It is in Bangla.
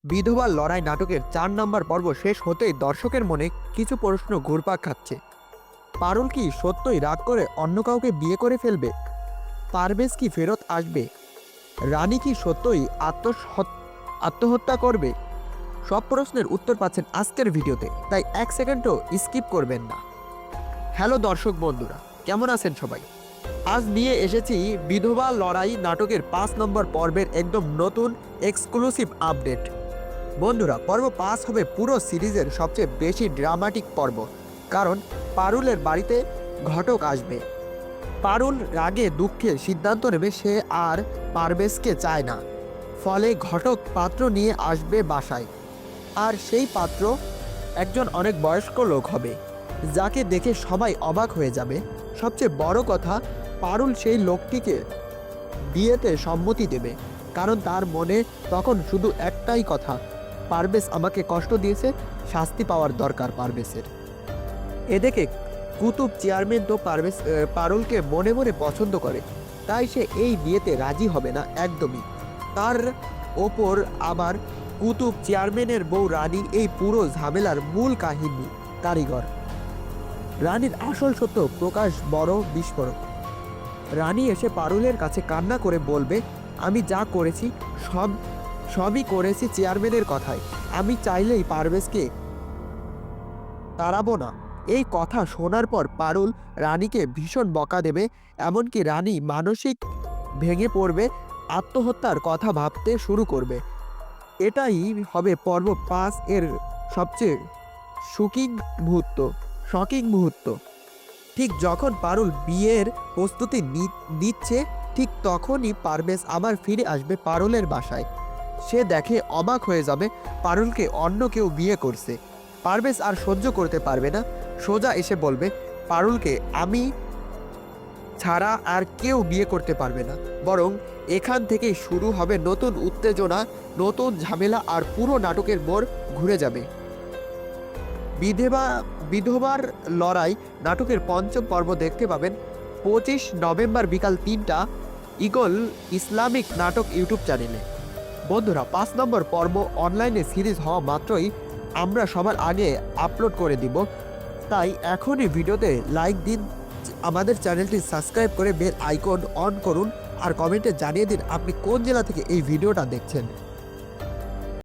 বিধবার লড়াই নাটকের ৪ নম্বর পর্ব শেষ হতেই দর্শকের মনে কিছু প্রশ্ন ঘুরপাক খাচ্ছে। পারুল কি সত্যই রাগ করে অন্য কাউকে বিয়ে করে ফেলবে? পারভেজ কি ফেরত আসবে? রানী কি সত্যই আত্মহত্যা করবে? সব প্রশ্নের উত্তর পাচ্ছেন আজকের ভিডিওতে, তাই 1 সেকেন্ডও স্কিপ করবেন না। হ্যালো দর্শক বন্ধুরা, কেমন আছেন সবাই? আজ নিয়ে এসেছি বিধবা লড়াই নাটকের 5 নম্বর পর্বের একদম নতুন এক্সক্লুসিভ আপডেট। বন্ধুরা, পর্ব 5 হবে পুরো সিরিজের সবচেয়ে বেশি ড্রামাটিক পর্ব, কারণ পারুলের বাড়িতে ঘটক আসবে। পারুল রাগে দুঃখে সিদ্ধান্ত নেবে সে আর পারভেজকে চায় না, ফলে ঘটক পাত্র নিয়ে আসবে বাসায়। আর সেই পাত্র একজন অনেক বয়স্ক লোক হবে, যাকে দেখে সবাই অবাক হয়ে যাবে। সবচেয়ে বড় কথা, পারুল সেই লোকটিকে বিয়েতে সম্মতি দেবে, কারণ তার মনে তখন শুধু একটাই কথা, পারভেজ আমাকে কষ্ট দিয়েছে, শাস্তি পাওয়ার দরকার পারভেজের। এদিকে কুতুব চেয়ারম্যান তো পারুলকে মনে মনে পছন্দ করে, তাই সে এই বিয়েতে রাজি হবে না একদমই। তার ওপর আবার কুতুব চেয়ারম্যানের বউ রানী এই পুরো ঝামেলার মূল কাহিনী কারিগর। রানীর আসল সত্য প্রকাশ বড় বিস্ফোরক। রানী এসে পারুলের কাছে কান্না করে বলবে, আমি যা করেছি সবই করেছি চেয়ারম্যানের কথায়, আমি চাইলেই পারভেজকে তাড়াবো না। এই কথা শোনার পর পারুল রানীকে ভীষণ বকা দেবে, এমনকি রানী মানসিক ভেঙে পড়বে, আত্মহত্যার কথা ভাবতে শুরু করবে। এটাই হবে পর্ব 5 এর সবচেয়ে শকিং মুহূর্ত। ঠিক যখন পারুল বিয়ের প্রস্তুতি নিচ্ছে, ঠিক তখনই পারভেজ আবার ফিরে আসবে পারুলের বাসায়। সে দেখে অবাক হয়ে যাবে, পারুলকে অন্য কেউ বিয়ে করছে। পারভেজ আর সহ্য করতে পারবে না, সোজা এসে বলবে পারুলকে, আমি ছাড়া আর কেউ বিয়ে করতে পারবে না। বরং এখান থেকেই শুরু হবে নতুন উত্তেজনা, নতুন ঝামেলা, আর পুরো নাটকের মোড় ঘুরে যাবে। বিধবার লড়াই নাটকের 5ম পর্ব দেখতে পাবেন 25 নভেম্বর বিকাল 3টা ইগল ইসলামিক নাটক ইউটিউব চ্যানেলে। বন্ধুরা, 5 নম্বর পর্ব অনলাইনে সিরিজ হওয়া মাত্রই আমরা সবার আগে আপলোড করে দিব, তাই এখনই ভিডিওতে লাইক দিন, আমাদের চ্যানেলটি সাবস্ক্রাইব করে বেল আইকন অন করুন, আর কমেন্টে জানিয়ে দিন আপনি কোন জেলা থেকে এই ভিডিওটা দেখছেন।